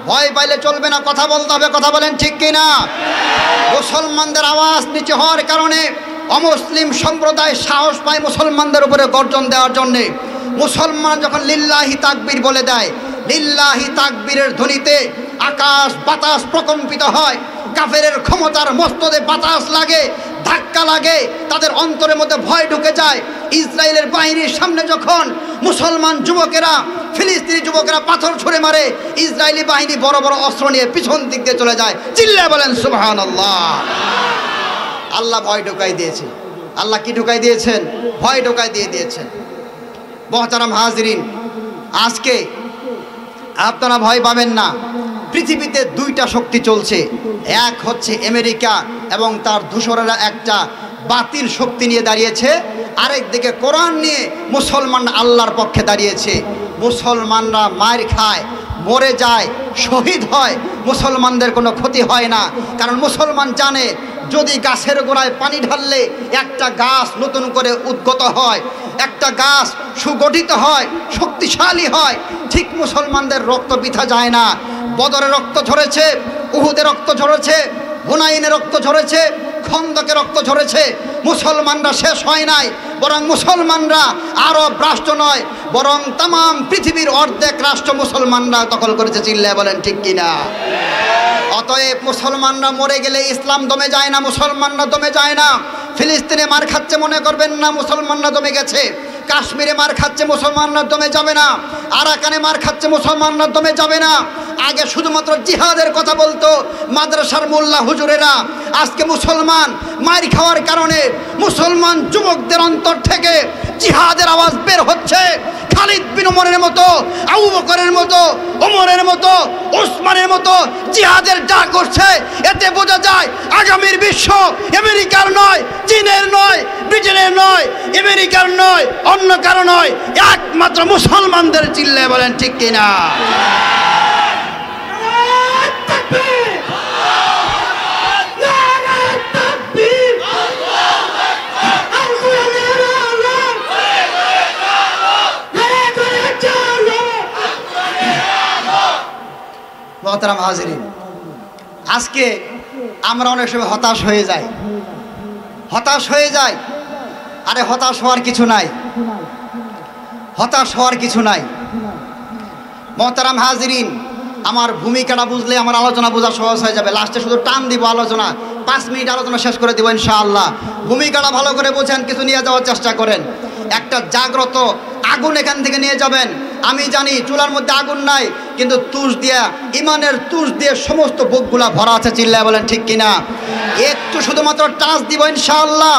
ভয় পাইলে চলবে না, কথা বলতে হবে। কথা বলেন ঠিক কিনা? মুসলমানদের আওয়াজ নিচে হওয়ার কারণে অমুসলিম সম্প্রদায় সাহস পায় মুসলমানদের উপরে গর্জন দেওয়ার জন্যে। মুসলমান যখন লিল্লাহি তাকবীর বলে দেয়, লিল্লাহি তাকবীরের ধ্বনিতে আকাশ বাতাস প্রকম্পিত হয়। কাফেরের ক্ষমতার মস্তদে বাতাস লাগে, ধাক্কা লাগে, তাদের অন্তরের মধ্যে ভয় ঢুকে যায়। ইসরায়েলের বাহিনীর সামনে যখন মুসলমান যুবকেরা, ফিলিস্তিনি যুবকেরা পাথর ছুঁড়ে মারে, ইসরায়েলি বাহিনী বড় বড় অস্ত্র নিয়ে পিছন দিক দিয়ে চলে যায়। চিল্লায় বলেন সুবহানাল্লাহ। আল্লাহ ভয় ঢুকাই দিয়েছে। আল্লাহ কি ঢুকাই দিয়েছেন? ভয় ঢুকাই দিয়েছেন। মুহতারাম হাজিরিন, আজকে আপনারা ভয় পাবেন না। পৃথিবীতে দুইটা শক্তি চলছে। এক হচ্ছে আমেরিকা এবং তার দূষরেরা একটা বাতিল শক্তি নিয়ে দাঁড়িয়েছে, আরেক দিকে কোরআন নিয়ে মুসলমানরা আল্লাহর পক্ষে দাঁড়িয়েছে। মুসলমানরা মার খায়, মরে যায়, শহীদ হয়, মুসলমানদের কোনো ক্ষতি হয় না। কারণ মুসলমান জানে যদি গাছের গোড়ায় পানি ঢাললে একটা গাছ নতুন করে উদ্গত হয়, একটা গাছ সুগঠিত হয়, শক্তিশালী হয়। ঠিক মুসলমানদের রক্ত বৃথা যায় না। বদরে রক্ত ঝরেছে, উহুদে রক্ত ঝরেছে, হুনাইনে রক্ত ঝরেছে, খন্দকে রক্ত ঝরেছে। মুসলমানরা শেষ হয় নাই, বরং মুসলমানরা আরব রাষ্ট্র নয়, বরং তাম পৃথিবীর অর্ধেক রাষ্ট্র মুসলমানরা দখল করেছে। চিল্লায় বলেন ঠিক কিনা? অতএব মুসলমানরা মরে গেলে ইসলাম দমে যায় না, মুসলমানরা দমে যায় না। ফিলিস্তিনে মার খাচ্ছে মনে করবেন না মুসলমানরা দমে গেছে। কাশ্মীরে মার খাচ্ছে মুসলমানরা দমে যাবে না। আরাকানে মার খাচ্ছে মুসলমানরা দমে যাবে না। আগে শুধুমাত্র জিহাদের কথা বলতো মাদ্রাসার মোল্লা হুজুরেরা। আজকে মুসলমান মার খাওয়ার কারণে মুসলমান যুবকদের অন্তর থেকে জিহাদের আওয়াজ বের হচ্ছে। খালিদ বিন ওমরের মতো, আবু বকরের মতো, ওমরের মতো, ওসমানের মতো জিহাদের ডাক করছে। এতে বোঝা যায় আগামীর বিশ্ব আমেরিকার নয়, চীনের নয়, ব্রিটেনের নয়, আমেরিকার নয়, অন্য কারো নয়, একমাত্র মুসলমানদের। চিল্লায় বলেন ঠিক কিনা? মুহতারাম হাজিরিন, আজকে আমরা অনেক সময় হতাশ হয়ে যাই। আরে হতাশ হওয়ার কিছু নাই, হতাশ হওয়ার কিছু নাই। মুহতারাম হাজিরিন, আমার ভূমিকাটা বুঝলে আমার আলোচনা বোঝা সহজ হয়ে যাবে। লাস্টে শুধু টান দিব আলোচনা, 5 মিনিট আলোচনা শেষ করে দিব ইনশাআল্লাহ। ভূমিকাটা ভালো করে বোঝেন, কিছু নিয়ে যাওয়ার চেষ্টা করেন। একটা জাগ্রত আগুন এখান থেকে নিয়ে যাবেন। আমি জানি চুলার মধ্যে আগুন নাই, কিন্তু তুষ দিয়া, ইমানের তুষ দিয়ে সমস্ত বুকগুলা ভরা আছে। চিল্লায় বলেন ঠিক কিনা? একটু শুধুমাত্র টাচ দিব ইনশাআল্লাহ।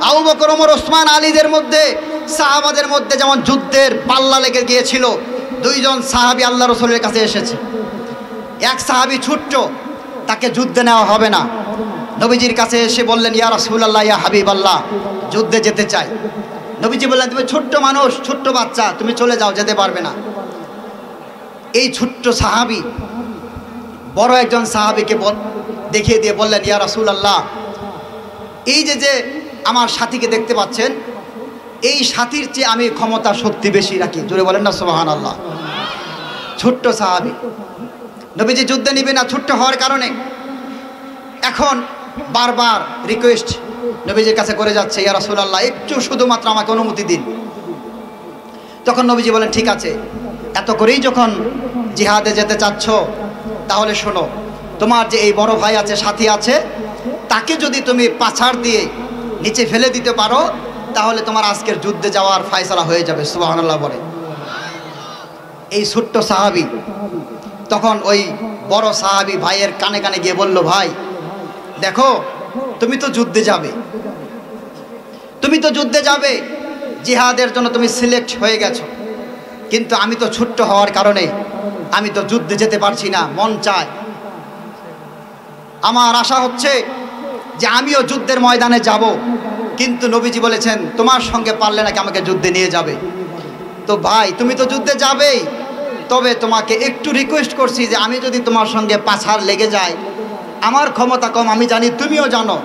আবু বকর, ওমর, ওসমান, আলীদের মধ্যে, সাহাবাদের মধ্যে যেমন যুদ্ধের পাল্লা লেগে গিয়েছিল, 2 জন সাহাবী আল্লাহ রাসূলের কাছে এসেছে। এক সাহাবী ছোট্ট, তাকে যুদ্ধে নেওয়া হবে না। নবীজির কাছে এসে বললেন, ইয়া রাসূলুল্লাহ, ইয়া হাবিবাল্লাহ, যুদ্ধে যেতে চাই। নবীজি বললেন, তুমি ছোট্ট মানুষ, ছোট্ট বাচ্চা, তুমি চলে যাও, যেতে পারবে না। এই ছোট্ট সাহাবী বড় একজন সাহাবীকে দেখিয়ে দিয়ে বললেন, ইয়া রাসূলুল্লাহ, এই যে আমার সাথীকে দেখতে পাচ্ছেন, এই সাথীর চেয়ে আমি ক্ষমতা শক্তি বেশি রাখি। জোরে বলেন না সুবহানাল্লাহ। ছোট্ট সাহাবী, নবীজি যুদ্ধে নিবে না ছোট্ট হওয়ার কারণে। এখন বারবার রিকোয়েস্ট নবীজির কাছে করে যাচ্ছে, ইয়া রাসূলুল্লাহ, একটু শুধুমাত্র আমাকে অনুমতি দিন। তখন নবীজি বলেন, ঠিক আছে, এত করেই যখন জিহাদে যেতে চাচ্ছ, তাহলে শোনো, তোমার যে এই বড় ভাই আছে, সাথী আছে, তাকে যদি তুমি পাছাড় দিয়ে নিচে ফেলে দিতে পারো, তাহলে তোমার আজকের যুদ্ধে যাওয়ার ফয়সালা হয়ে যাবে। সুবহানাল্লাহ বলে। এই ছোট্ট সাহাবী তখন ওই বড় সাহাবী ভাইয়ের কানে কানে গিয়ে বলল, ভাই দেখো, তুমি তো যুদ্ধে যাবে, জিহাদের জন্য তুমি সিলেক্ট হয়ে গেছো, কিন্তু আমি তো ছোট্ট হওয়ার কারণে আমি তো যুদ্ধে যেতে পারছি না। মন চায়, আমার আশা হচ্ছে যে আমিও যুদ্ধের ময়দানে যাব, কিন্তু নবীজি বলেছেন তোমার সঙ্গে পারলে নাকি আমাকে যুদ্ধে নিয়ে যাবে। তো ভাই, তুমি তো যুদ্ধে যাবেই, তবে তোমাকে একটু রিকোয়েস্ট করছি যে আমি যদি তোমার সঙ্গে পাছাড় লেগে যাই, আমার ক্ষমতা কম, আমি জানি, তুমিও জানো,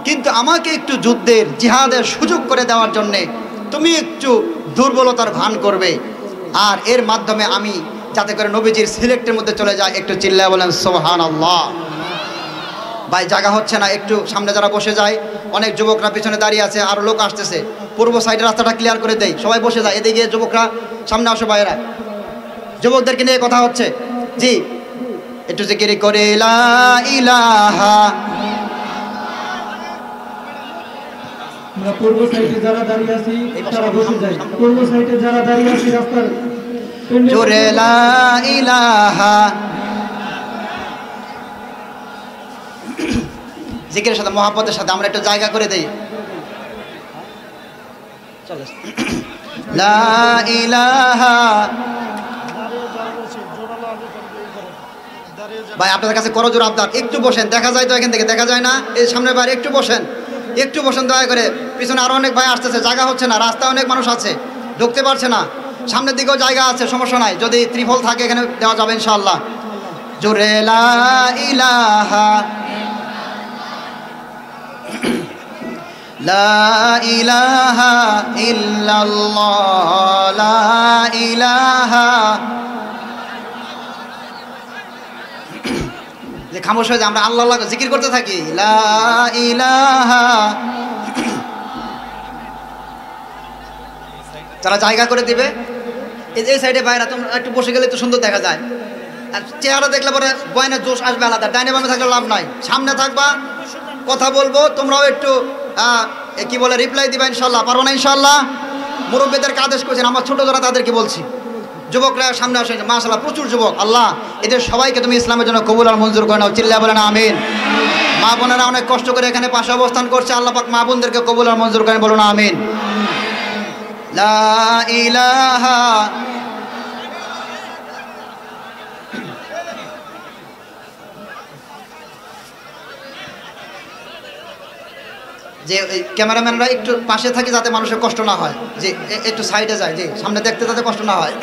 কিন্তু আমাকে একটু যুদ্ধের জিহাদের সুযোগ করে দেওয়ার জন্যে তুমি একটু দুর্বলতার ভান করবে, আর এর মাধ্যমে আমি যাতে করে নবীজির সিলেক্টের মধ্যে চলে যায়। একটু চিল্লায় বলেন সুবহানাল্লাহ। ভাই জায়গা হচ্ছে না, একটু সামনে যারা বসে যায়, অনেক যুবকরা পিছনে দাঁড়িয়ে আছে, আরও লোক আসতেছে, পূর্ব সাইডের রাস্তাটা ক্লিয়ার করে দেয়, সবাই বসে যায়। এদিকে যুবকরা সামনে আসো, ভাইয়েরা যুবকদেরকে নিয়ে কথা হচ্ছে। জি একটু জিকির করে লা ইলাহা। আমরা পূর্ব সাইডে যারা দাঁড়িয়ে আছি তারা বসে যাই, পূর্ব সাইডে যারা দাঁড়িয়ে আছি রাস্তার জোরে লা ইলাহা। জিকিরের সাথে মহব্বতের সাথে আমরা একটু জায়গা করে দেই। চলো লা ইলাহা। ভাই আপনাদের কাছে করজোর আবদার, একটু বসেন, দেখা যায় তো এখান থেকে দেখা যায় না, এই সামনের বাইরে একটু বসেন, একটু বসেন দয়া করে। পিছনে আরো অনেক ভাই আসতেছে, জায়গা হচ্ছে না, রাস্তায় অনেক মানুষ আছে, ঢুকতে পারছে না। সামনের দিকেও জায়গা আছে, সমস্যা নাই, যদি ত্রিফল থাকে এখানে দেওয়া যাবে ইনশাআল্লাহ। জোরে লা ইলাহা। লা ইলাহা ইল্লাল্লাহ, লা ইলাহা। যে খামোশ হয়ে যায়, আমরা আল্লাহ আল্লাহ জিকির করতে থাকি, লা ইলাহা। যারা জায়গা করে দিবে, এই যে সাইডে বাইরা তোমরা একটু বসে গেলে তো সুন্দর দেখা যায়, আর চেহারা দেখলে পরে বয়নের জোশ আসবে আলাদা। ডাইনে বামে থাকলে লাভ নাই, সামনে থাকবা, কথা বলবো, তোমরাও একটু কি বলে রিপ্লাই দিবা ইনশাল্লাহ। পারবো না ইনশাল্লাহ? মুরব্বীদেরকে আদেশ করেছেন, আমার ছোটো যারা তাদেরকে বলছি, যুবকরা সামনে আসেন, মাশাআল্লাহ প্রচুর যুবক। আল্লাহ এদের সবাইকে তুমি ইসলামের জন্য কবুল আর মঞ্জুর করে নাও, চিল্লা বলেন আমিন। মা বোনেরা অনেক কষ্ট করে এখানে পাশে অবস্থান করছে, আল্লাহ পাক মা বোনদেরকে কবুল আর মঞ্জুর করেন, বলুন আমিন। লা ইলাহা। যে ক্যামেরাম্যানরা একটু পাশে থাকে যাতে মানুষের কষ্ট না হয়, যে একটু সাইডে যায়, যে সামনে দেখতে যাতে কষ্ট না হয়।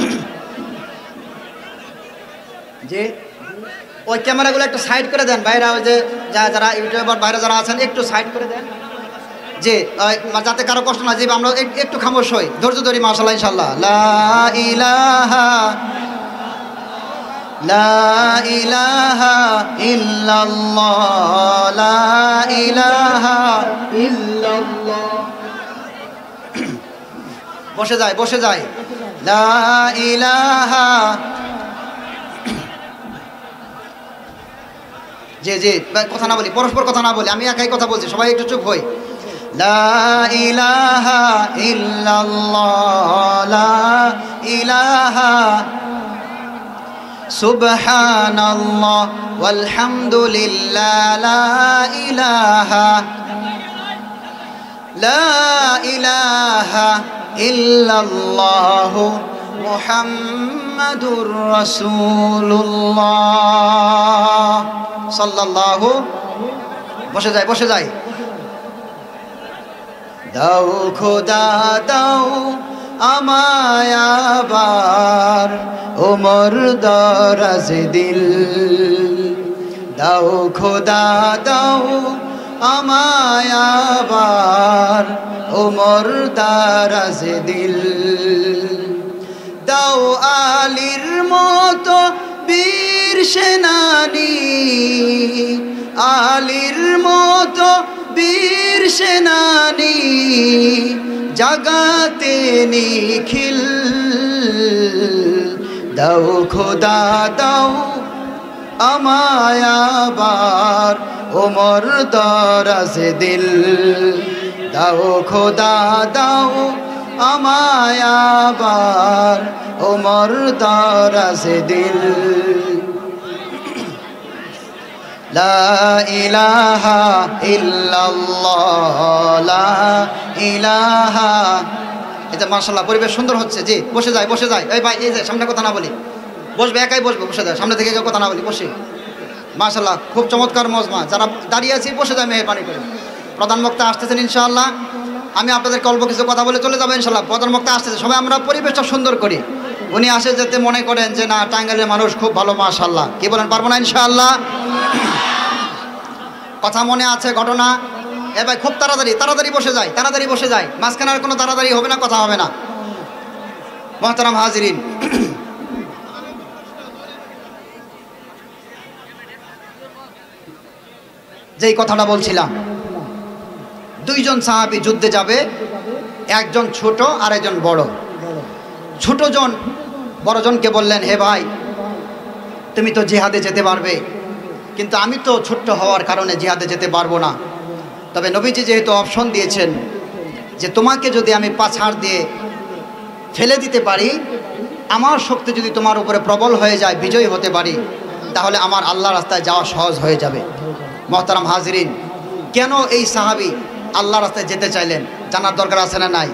যে ওই ক্যামেরাগুলো একটু সাইড করে দেন ভাইরা, ওই যে যারা ইউটিউবার বাইরে যারা আছেন একটু সাইড করে দেন, যে যাতে কারো কষ্ট না, যে আমরা একটু খামোশ হই, ধৈর্য ধরি মাশাআল্লাহ ইনশাআল্লাহ। লা ইলাহা, লা ইলাহা ইল্লাল্লাহ, লা ইলাহা ইল্লাল্লাহ। বসে যায়, বসে যায়, লা ইলাহা। যে যে কথা না বলি, পরস্পর কথা না বলি, আমি একাই কথা বলছি, সবাই একটু চুপ হই। লা ইলাহা ইল্লাল্লাহ, লা ইলাহা। সুবহানাল্লাহ ওয়ালহামদুলিল্লাহ, লা ইলাহা, লা ইলাহা ইল্লাল্লাহু মুহাম্মাদুর রাসূলুল্লাহ সাল্লাল্লাহু। বসে যায়, বসে যায়। দাও খোদা দাও আমায় আবার ওমর দরাজ দিল, দাও খোদা দাও আমায় আবার ওমর দরাজ দিল, দাও আলীর মতো বীর সেনানী, আলীর মতো বীর সেনানী, জাগাতে নিখিল, দাও খোদা দাও আমায় আবার ওমর দরাজ দিল, দাও খোদা দাও আমায় আবার ওমর দরাজ দিল। লা ইলাহা ইল্লাল্লাহ, লা ইলাহা। এটা মাশাআল্লাহ পরিবেশ সুন্দর হচ্ছে। জি বসে যায়, বসে যায়। এই ভাই এই যে সামনে কথা না বলি, বসবে, একাই বসবে, বসে যায়, সামনে থেকে কেউ কথা না বলি, বসে। মাশাআল্লাহ খুব চমৎকার মজমা, যারা দাঁড়িয়ে আছি বসে যায় মেহরবানি করে। প্রধান বক্তা আসতেছেন ইনশাআল্লাহ, আমি আপনাদেরকে অল্প কিছু কথা বলে চলে যাবো ইনশাআল্লাহ। প্রধান বক্তা আসতেছে, সবাই আমরা পরিবেশটা সুন্দর করি। উনি আসে যাতে মনে করেন যে না টাঙ্গাইলের মানুষ খুব ভালো, মাশাআল্লাহ। কি বলেন, পারবো না ইনশাআল্লাহ? কথা মনে আছে ঘটনা? এ ভাই খুব তাড়াতাড়ি তাড়াতাড়ি বসে যায়, তাড়াতাড়ি বসে যায়, মাঝখানে আর কোনো তাড়াতাড়ি হবে না, কথা হবে না। মুহতারাম হাজিরিন, যেই কথাটা বলছিলাম, দুইজন সাহাবী যুদ্ধে যাবে, একজন ছোট আর একজন বড়। ছোটজন বড়জনকে বললেন, হে ভাই, তুমি তো জিহাদে যেতে পারবে, কিন্তু আমি তো ছোট্ট হওয়ার কারণে জিহাদে যেতে পারবো না। তবে নবীজি যেহেতু অপশন দিয়েছেন যে তোমাকে যদি আমি পাছাড় দিয়ে ফেলে দিতে পারি, আমার শক্তি যদি তোমার উপরে প্রবল হয়ে যায়, বিজয়ী হতে পারি, তাহলে আমার আল্লাহ রাস্তায় যাওয়া সহজ হয়ে যাবে। মোহতারাম হাজিরিন, কেন এই সাহাবী আল্লাহ রাস্তায় যেতে চাইলেন জানার দরকার আছে না নাই?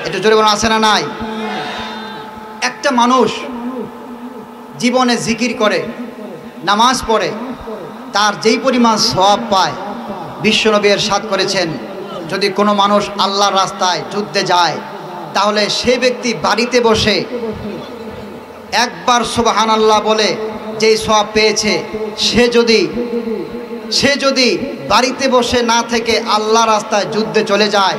একটু জোরে বলুন, আছে না নাই? একটা মানুষ জীবনে জিকির করে, নামাজ পড়ে, তার যেই পরিমাণ সওয়াব পায়, বিশ্বনবী ইরশাদ করেছেন, যদি কোনো মানুষ আল্লাহর রাস্তায় যুদ্ধে যায়, তাহলে সে ব্যক্তি বাড়িতে বসে একবার সুবহানাল্লাহ বলে যেই সওয়াব পেয়েছে, সে যদি বাড়িতে বসে না থেকে আল্লাহ রাস্তায় যুদ্ধে চলে যায়,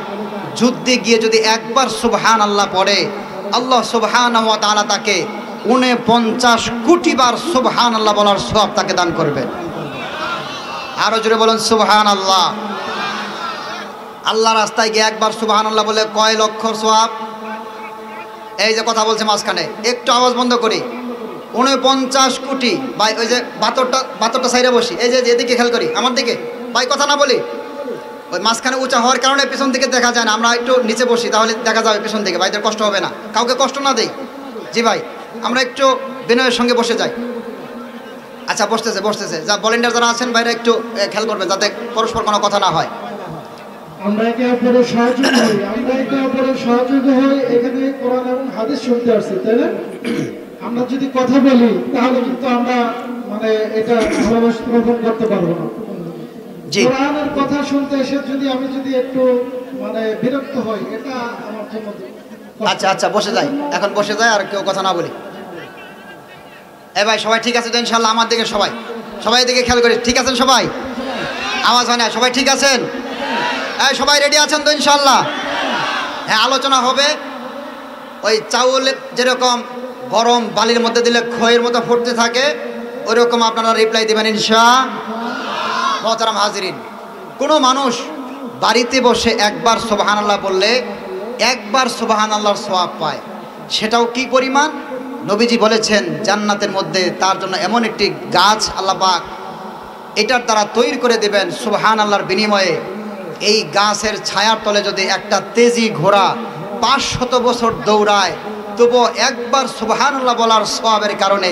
যুদ্ধে গিয়ে যদি একবার সুবহানাল্লাহ পড়ে, আল্লাহ সুবহানাহু ওয়া তাআলা তাকে 49 কোটি বার সুবহানাল্লাহ বলার সওয়াব তাকে দান করবেন। আরো জোরে বলুন সুবহানাল্লাহ। আল্লাহ রাস্তায় গিয়ে একবার সুবহানাল্লাহ বলে কয় লক্ষ সওয়াব? এই যে কথা বলছে মাঝখানে, একটু আওয়াজ বন্ধ করি, 49 কোটি। ভাই ওই যে বাতরটা সাইডে বসি, এই যে এদিকে খেয়াল করি, আমার দিকে ভাই, কথা না বলি। ওই মাঝখানে উঁচা হওয়ার কারণে পিছন দিকে দেখা যায় না, আমরা একটু নিচে বসি, তাহলে দেখা যাবে পিছন দিকে, ভাইদের কষ্ট হবে না, কাউকে কষ্ট না দেই। জি ভাই, আমরা একটু বিনয়ের সঙ্গে বসে যাই। আচ্ছা, বসতেছে যা ভলেন্টিয়ার যারা আছেন ভাইরা একটু খেয়াল করবেন যাতে পরস্পর কোনো কথা না হয়। আমরা একে অপরের সহযোগী হই, এখানে কোরআন এবং হাদিস শুনতে আসছি, তাই না? আমরা যদি কথা বলি তাহলে কিন্তু আমরা মানে এটা ভালোবাসা প্রমাণ করতে পারবো না। কোরআনের কথা শুনতে এসে আমি যদি একটু মানে বিরক্ত হই, এটা আমার জন্য। আচ্ছা বসে যাই, এখন বসে যাই, আর কেউ কথা না বলি। ভাই সবাই ঠিক আছে তো ইনশাল্লাহ? আমার দিকে সবাই দিকে খেয়াল করি, ঠিক আছেন সবাই? আওয়াজ হয় না, সবাই ঠিক আছেন? সবাই রেডি আছেন তো ইনশাল্লাহ? হ্যাঁ, আলোচনা হবে। ওই চাউল যেরকম গরম বালির মধ্যে দিলে খয়ের মতো ফুটতে থাকে, ওইরকম আপনারা রিপ্লাই দেবেন ইনশাআল্লাহ। মোহতারাম হাজিরিন, কোনো মানুষ বাড়িতে বসে একবার সুবহানাল্লাহ বললে একবার সুবহানাল্লাহর সওয়াব পায়। সেটাও কি পরিমাণ? নবীজি বলেছেন, জান্নাতের মধ্যে তার জন্য এমন একটি গাছ আল্লাহ পাক এটার দ্বারা তৈরি করে দেবেন সুবহানাল্লাহর বিনিময়ে। এই গাছের ছায়ার তলে যদি একটা তেজি ঘোড়া 500 বছর দৌড়ায়, তবুও একবার সুবহানাল্লাহ বলার সওয়াবের কারণে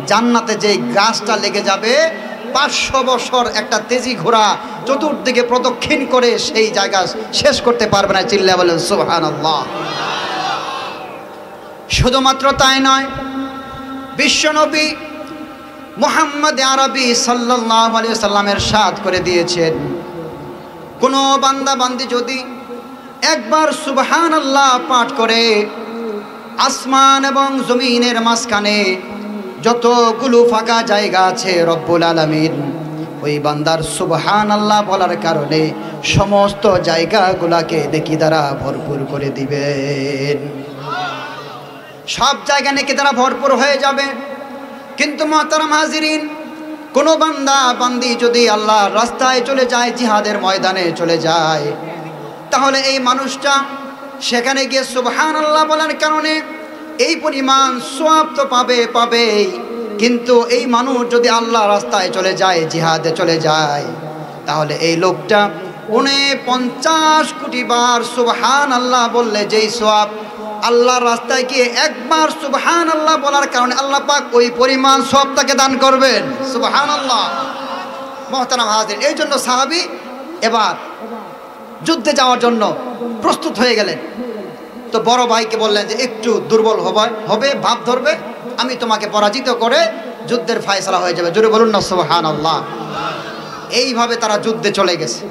জান্নাতে যেই গাছটা লেগে যাবে, 500 বছর একটা তেজি ঘোড়া চতুর্দিকে প্রদক্ষিণ করে সেই জায়গা শেষ করতে পারবে না। চিল্লায়া বলেন সুবহানাল্লাহ। শুধুমাত্র তাই নয়, বিশ্বনবী মুহাম্মদ আরবি সাল্লাল্লাহু আলাইহি ওয়াসাল্লামের ইরশাদ করে দিয়েছেন, কোনো বান্দা বান্দি যদি একবার সুবহানাল্লাহ পাঠ করে, আসমান এবং জমিনের মাঝখানে যতগুলো ফাঁকা জায়গা আছে, রব্বুল আলামিন ওই বান্দার সুবহানাল্লাহ বলার কারণে সমস্ত জায়গাগুলোকে নেকি দ্বারা ভরপুর করে দিবেন। সব জায়গা নেকি দ্বারা ভরপুর হয়ে যাবে। কিন্তু মুহতারাম হাজিরিন, কোনো বান্দা বান্দি যদি আল্লাহর রাস্তায় চলে যায়, জিহাদের ময়দানে চলে যায়, তাহলে এই মানুষটা সেখানে গিয়ে সুবহানাল্লাহ বলার কারণে এই পরিমাণ সওয়াব তো পাবেই। কিন্তু এই মানুষ যদি আল্লাহর রাস্তায় চলে যায়, জিহাদে চলে যায়, তাহলে এই লোকটা 49 কোটি বার সুবহানাল্লাহ বললে যেই সওয়াব, আল্লাহর রাস্তায় গিয়ে একবার সুবহানাল্লাহ বলার কারণে আল্লাহ পাক ওই পরিমাণ সওয়াব তাকে দান করবেন। সুবহানাল্লাহ। মুহতারাম হাজির, এই জন্য সাহাবী এবার যুদ্ধে যাওয়ার জন্য প্রস্তুত হয়ে গেলেন। তো বড় ভাইকে বললেন যে একটু দুর্বল হবে, ভাব ধরবে, আমি তোমাকে পরাজিত করে যুদ্ধের ফয়সালা হয়ে যাবে। জোরে বলুন না সুবহানাল্লাহ। এইভাবে তারা যুদ্ধে চলে গেছে।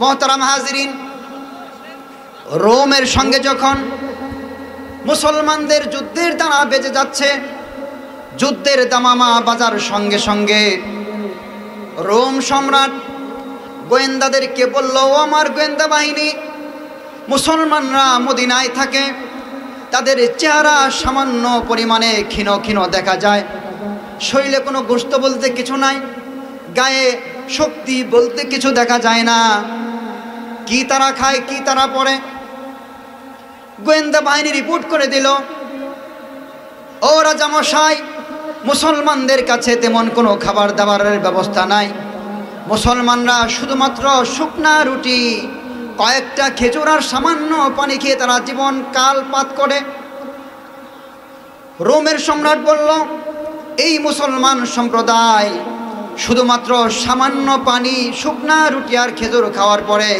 মুহতারাম হাজিরিন, রোমের সঙ্গে যখন মুসলমানদের যুদ্ধের দানা বেজে যাচ্ছে, যুদ্ধের দামামা বাজার সঙ্গে সঙ্গে রোম সম্রাট গোয়েন্দাদেরকে বলল, ও আমার গোয়েন্দা বাহিনী, মুসলমানরা মদিনায় থাকে, তাদের চেহারা সামান্য পরিমাণে ক্ষীণ ক্ষীণ দেখা যায়, শরীরে কোনো গোশত বলতে কিছু নাই, গায়ে শক্তি বলতে কিছু দেখা যায় না। কি তারা খায়, কি তারা পড়ে? গোয়েন্দা বাহিনী রিপোর্ট করে দিল, ও রাজামশাই, মুসলমানদের কাছে তেমন কোনো খাবার দাবারের ব্যবস্থা নাই। মুসলমানরা শুধুমাত্র শুকনা রুটি, কয়েকটা খেজুর আর সামান্য পানি খেয়ে তারা জীবন কালপাত করে। রোমের সম্রাট বলল, এই মুসলমান সম্প্রদায় শুধুমাত্র সামান্য পানি, শুকনা রুটি আর খেজুর খাওয়ার পরে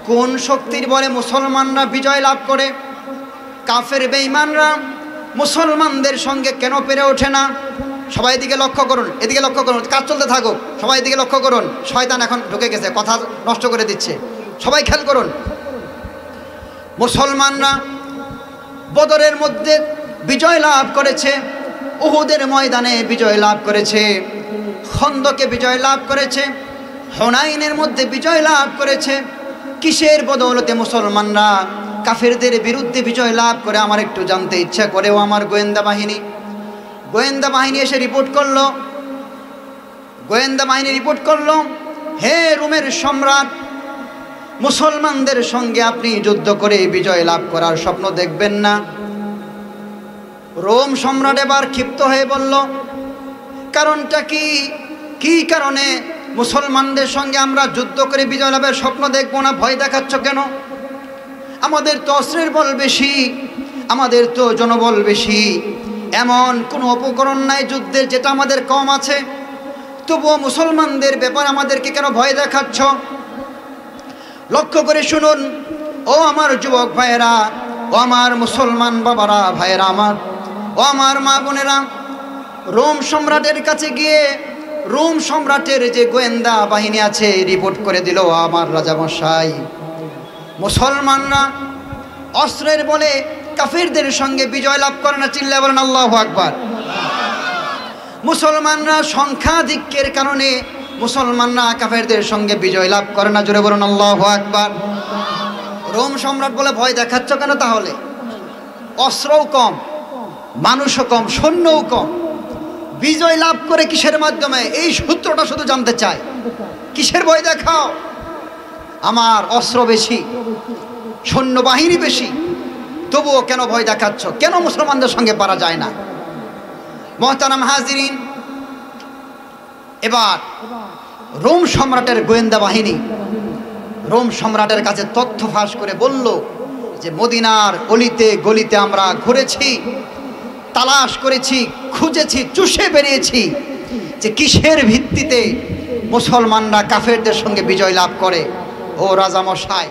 কোন শক্তির বলে মুসলমানরা বিজয় লাভ করে? কাফের বেঈমানরা মুসলমানদের সঙ্গে কেন পেরে ওঠে না? সবাই এদিকে লক্ষ্য করুন, এদিকে লক্ষ্য করুন, কাজ চলতে থাকুক, সবাই এদিকে লক্ষ্য করুন। শয়তান এখন ঢুকে গেছে, কথা নষ্ট করে দিচ্ছে, সবাই খেয়াল করুন। মুসলমানরা বদরের মধ্যে বিজয় লাভ করেছে, উহুদের ময়দানে বিজয় লাভ করেছে, খন্দকে বিজয় লাভ করেছে, হুনাইনের মধ্যে বিজয় লাভ করেছে। কিসের বদৌলতে মুসলমানরা কাফেরদের বিরুদ্ধে বিজয় লাভ করে? আমার একটু জানতে ইচ্ছা করেও আমার গোয়েন্দা বাহিনী এসে রিপোর্ট করলো, হে রোমের সম্রাট, মুসলমানদের সঙ্গে আপনি যুদ্ধ করে বিজয় লাভ করার স্বপ্ন দেখবেন না? রোম সম্রাট এবার ক্ষিপ্ত হয়ে বলল, কারণটা কি? কি কারণে মুসলমানদের সঙ্গে আমরা যুদ্ধ করে বিজয় লাভের স্বপ্ন দেখব না? ভয় দেখাচ্ছ কেন? আমাদের তো অস্ত্রের বল বেশি, আমাদের তো জনবল বেশি, এমন কোনো উপকরণ নাই যুদ্ধের যেটা আমাদের কম আছে, তবুও মুসলমানদের ব্যাপারে আমাদেরকে কেন ভয় দেখাচ্ছ? লক্ষ্য করে শুনুন, ও আমার যুবক ভাইয়েরা, ও আমার মুসলমান বাবারা, ভাইয়েরা আমার, ও আমার মা বোনেরা, রোম সম্রাটের কাছে গিয়ে রোম সম্রাটের যে গোয়েন্দা বাহিনী আছে রিপোর্ট করে দিল, আমার রাজামশাই, মুসলমানরা অস্ত্রের বলে কাফিরদের সঙ্গে বিজয় লাভ করে না। চিল্লায়ে বলেন আল্লাহু আকবার। মুসলমানরা সংখ্যাধিক্যের কারণে মুসলমানরা কাফেরদের সঙ্গে বিজয় লাভ করে না। জোরে বলেন আল্লাহু আকবার। রোম সম্রাট বলে, ভয় দেখাচ্ছ কেন? তাহলে অস্ত্রও কম, মানুষও কম, সৈন্যও কম, বিজয় লাভ করে কিসের মাধ্যমে? এই সূত্রটা শুধু জানতে চাই। কিসের ভয় দেখাও? আমার অস্ত্র বেশি, সৈন্যবাহিনী বেশি, তবুও কেন ভয় দেখাচ্ছ? কেন মুসলমানদের সঙ্গে পারা যায় না? মুহতারাম হাজিরিন, এবার রোম সম্রাটের গোয়েন্দা বাহিনী রোম সম্রাটের কাছে তথ্য ফাঁস করে বলল যে মদিনার অলিতে গলিতে আমরা ঘুরেছি, তালাশ করেছি, খুঁজেছি, চুষে বেরিয়েছি যে কিসের ভিত্তিতে মুসলমানরা কাফেরদের সঙ্গে বিজয় লাভ করে। ও রাজামশাই,